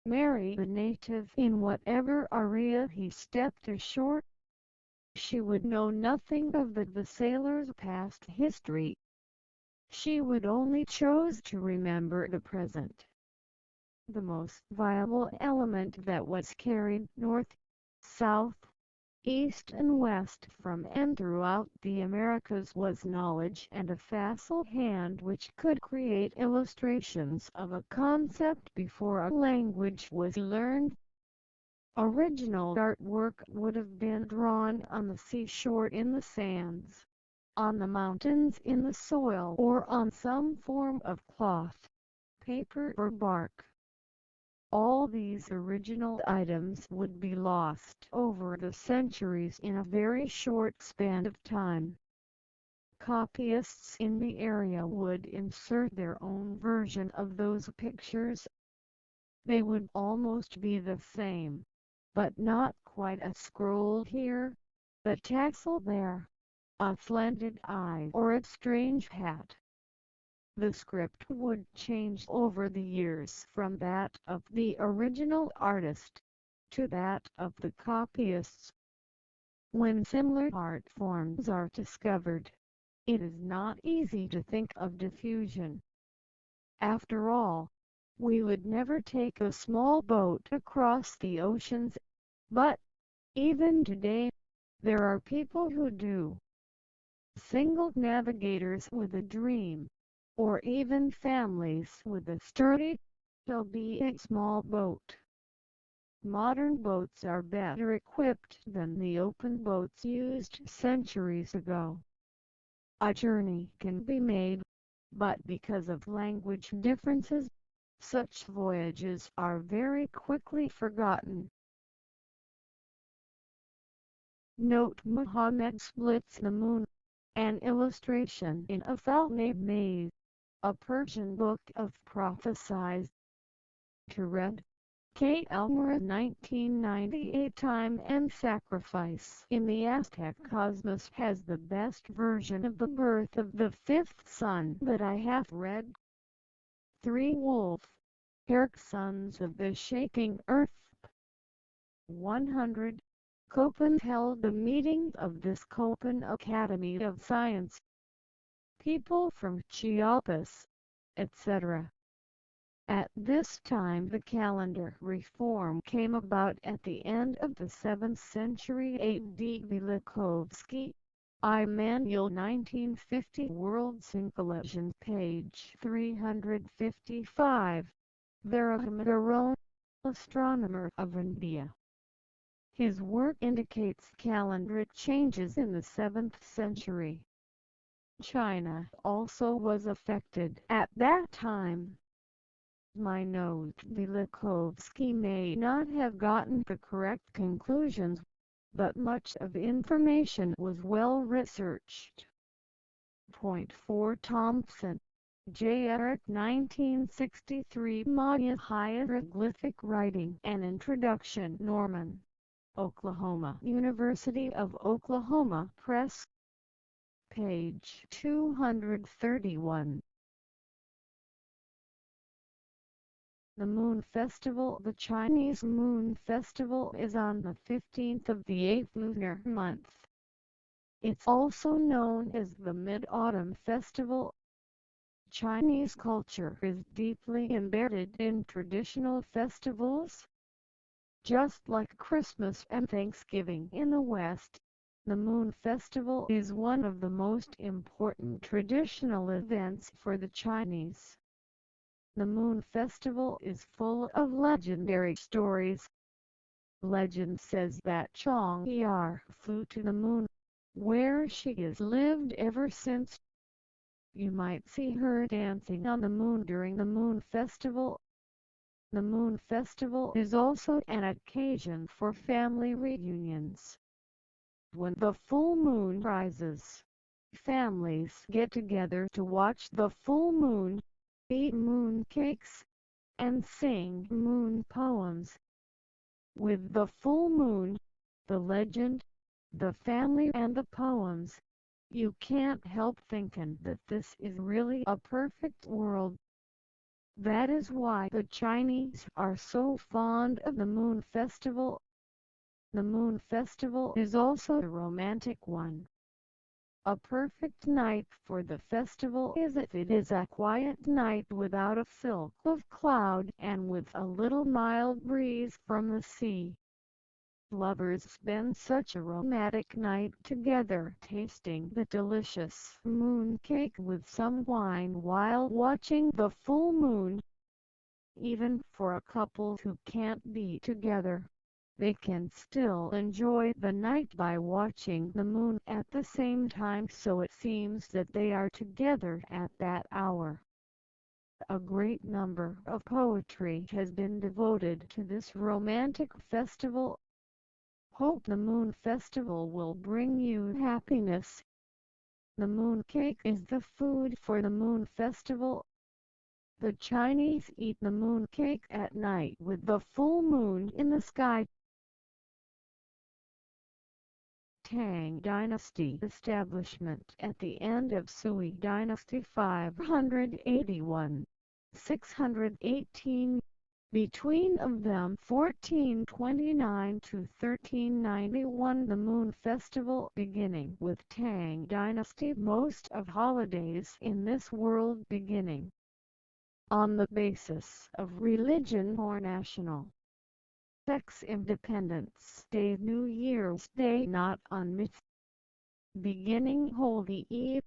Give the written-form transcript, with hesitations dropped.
marry the native in whatever area he stepped ashore. She would know nothing of the sailor's past history. She would only choose to remember the present. The most viable element that was carried north, south, east and west from and throughout the Americas was knowledge and a facile hand which could create illustrations of a concept before a language was learned. Original artwork would have been drawn on the seashore in the sands, on the mountains in the soil or on some form of cloth, paper or bark. All these original items would be lost over the centuries in a very short span of time. Copyists in the area would insert their own version of those pictures. They would almost be the same, but not quite a scroll here, a tassel there, a slanted eye or a strange hat. The script would change over the years from that of the original artist to that of the copyists. When similar art forms are discovered, it is not easy to think of diffusion. After all, we would never take a small boat across the oceans, but, even today, there are people who do. Single navigators with a dream, or even families with a sturdy, albeit small boat. Modern boats are better equipped than the open boats used centuries ago. A journey can be made, but because of language differences, such voyages are very quickly forgotten. Note Muhammad splits the moon, an illustration in Athar Maze, a Persian book of prophecies. To read, K. Elmer 1998. Time and Sacrifice in the Aztec Cosmos has the best version of the birth of the fifth sun that I have read. 3 Wolf, Herc Sons of the Shaking Earth. 100. Köppen held a meeting of this Köppen Academy of Science. People from Chiapas, etc. At this time the calendar reform came about at the end of the 7th century AD. Velikovsky, I. Manual 1950 World Syncellation page 355. Varahamigaron, astronomer of India. His work indicates calendar changes in the 7th century. China also was affected at that time. My note Velikovsky may not have gotten the correct conclusions, but much of information was well researched. Point 4 Thompson, J. Eric 1963 Maya Hieroglyphic Writing An Introduction Norman, Oklahoma University of Oklahoma Press. Page 231. The Moon Festival. The Chinese Moon Festival is on the 15th of the 8th lunar month. It's also known as the Mid-Autumn Festival. Chinese culture is deeply embedded in traditional festivals. Just like Christmas and Thanksgiving in the West, the Moon Festival is one of the most important traditional events for the Chinese. The Moon Festival is full of legendary stories. Legend says that Chang'e flew to the moon, where she has lived ever since. You might see her dancing on the moon during the Moon Festival. The Moon Festival is also an occasion for family reunions. When the full moon rises, families get together to watch the full moon, eat moon cakes, and sing moon poems. With the full moon, the legend, the family and the poems, you can't help thinking that this is really a perfect world. That is why the Chinese are so fond of the Moon Festival. The Moon Festival is also a romantic one. A perfect night for the festival is if it is a quiet night without a silk of cloud and with a little mild breeze from the sea. Lovers spend such a romantic night together tasting the delicious moon cake with some wine while watching the full moon. Even for a couple who can't be together, they can still enjoy the night by watching the moon at the same time, so it seems that they are together at that hour. A great number of poetry has been devoted to this romantic festival. Hope the Moon Festival will bring you happiness. The moon cake is the food for the Moon Festival. The Chinese eat the moon cake at night with the full moon in the sky. Tang Dynasty establishment at the end of Sui Dynasty 581, 618. Between of them 1429 to 1391, the Moon Festival beginning with Tang Dynasty. Most of holidays in this world beginning on the basis of religion or national sex. Independence Day, New Year's Day not on myth. Beginning Holy Eve,